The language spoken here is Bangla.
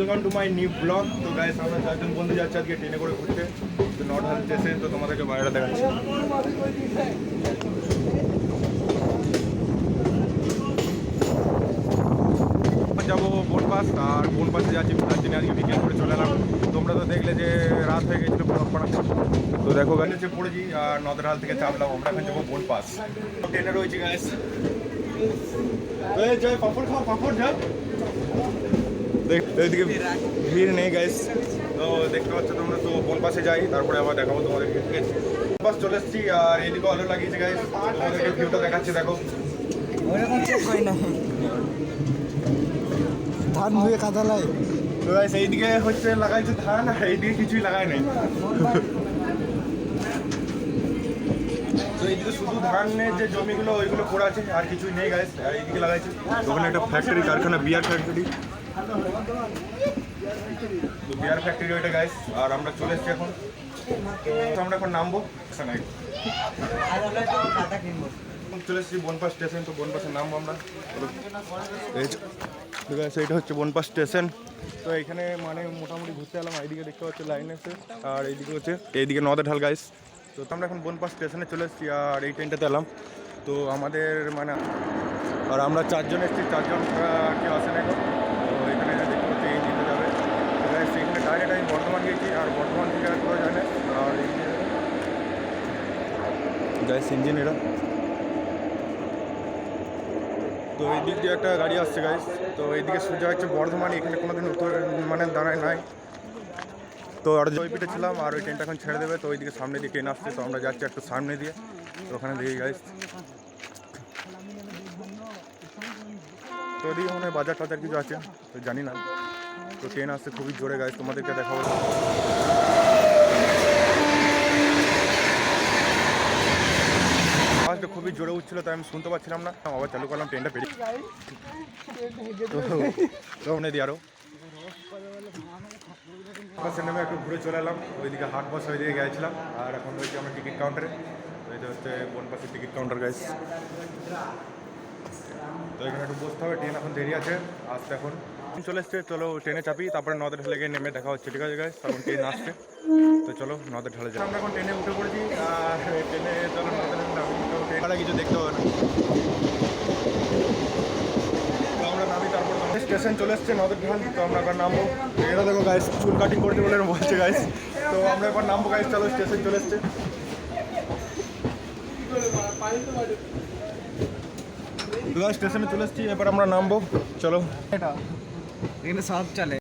Welcome to my new blog. তো গাইস আমরা চারজন বন্ধু যাচ্ছি আজকে ট্রেনে করে ঘুরতে। তো নর্থ স্টেশন, তো তোমাদেরকে বাইরেটা দেখাচ্ছি। যাবো বনপাস, আর বনপাসে যাচ্ছি দার্জিলিং আজকে বিকেল করে চলে এলাম। তোমরা তো দেখলে যে রাত হয়ে গেছিলো ব্লগপাড়া। তো দেখো গাড়ি হচ্ছে পড়েছি আর নদরহাল থেকে চাপলাম। আমরা এখন যাবো বনপাস। ট্রেনে রয়েছি গাইস। জয় পাপড় খাও, পাপড় যাও। এইদিকে ভিড় নেই গাইস, তো দেখতে পাচ্ছ তোমরা। তো বনপাসে যাই, তারপরে আবার দেখাবো তোমাদেরকে, ঠিক আছে? বনপাস চলে এসেছি আর এইদিকে আলো লাগিয়েছে গাইস। তোমাদেরকে ভিউটা দেখাচ্ছি, দেখো। ধান ধুয়ে কাদা লাই। তো গাইস এইদিকে হচ্ছে লাগাইছে ধান, আর এইদিকে কিছুই লাগায় নাই। তো এইদিকে শুধু ধানের যে জমিগুলো ওইগুলো পড়ে আছে, আর কিছুই নেই গাইস। আর এইদিকে লাগাইছে ওখানে একটা ফ্যাক্টরি, কারখানা, বিয়ার ফ্যাক্টরি। তো বিয়ার ফ্যাক্টরি ওইটা গাইস। আর আমরা চলে এসেছি এখন। তো আমরা এখন নামবো। চলে এসেছি বনপাস স্টেশন। তো বনপাসে নামবো আমরা। এইটা হচ্ছে বনপাস স্টেশন। তো এখানে মানে মোটামুটি ঘুরতে এলাম। এইদিকে দেখতে পাচ্ছি লাইন আছে, আর এইদিকে হচ্ছে এইদিকে নদরঢাল গাইস। তো আমরা এখন বনপাস স্টেশনে চলে এসেছি আর এই ট্রেনটাতে এলাম। তো আমাদের মানে আর আমরা চারজন এসেছি, চারজন কেউ আসে না। তো এখানে দেখতে পাচ্ছি এই নিতে যাবে সেখানে ডাইরেক্ট আমি বর্ধমান গেছি, আর বর্ধমান থেকে আর কোথাও যায় না। আর এই গাইস ইঞ্জিন এটা। তো এই দিক দিয়ে একটা গাড়ি আসছে গাইস। তো এইদিকে সোজা হচ্ছে বর্ধমান। এখানে কোনোদিন মানে দাঁড়ায় নাই। তো আর ওই পিঠে ছিলাম, আর ওই ট্রেনটা এখন ছেড়ে দেবে। তো ওইদিকে সামনে দিয়ে ট্রেন আসছে, তো আমরা যাচ্ছি একটু সামনে দিয়ে। তো ওখানে দেখি গাইস। তো ওইদিকে মনে হয় বাজার টাজার কিছু আছে, তো জানি না। তো ট্রেন আসছে খুবই জোরে গাইস, তোমাদেরকে দেখাবো। আওয়াজটা খুবই জোরে উঠছিল, তাই আমি শুনতে পাচ্ছিলাম না। আবার চালু করলাম, ট্রেনটা পেরিয়ে তো ওখানে দিয়ে আরও বাসে নেমে একটু ঘুরে চলে এলাম। ওইদিকে হাট বাস ওইদিকে গেছিলাম। আর এখন রয়েছি আমরা টিকিট কাউন্টারে। তো এটা হচ্ছে বনপাসের টিকিট কাউন্টার গাইস। তো এখানে একটু বসতে হবে, ট্রেন এখন দেরি আছে আসতে। এখন চলে এসছে, চলো ট্রেনে চাপি, তারপরে নদরঢালে গিয়ে নেমে দেখা হচ্ছে, ঠিক আছে গাইস? তখন ট্রেন আসছে। তো চলো নদরঢালে যাই। আমরা এখন ট্রেনে উঠে পড়েছি, আর ট্রেনে চলো নদরঢালে নামি। তো ট্রেনটা কিছু দেখতে হবে না, তো আমরা নামি। তারপর স্টেশন চলে এসছে নদরঢাল। তো আমরা এবার নামবো। এটা দেখো গাইস, চুল কাটিং করতে বলে বলছে গাইস। তো আমরা এবার নামবো গাইস, চলো স্টেশন চলে এসছে। স্টেশনে চলে এসেছি, এবার আমরা নামবো, চলো। এটা এখানে সব চলে।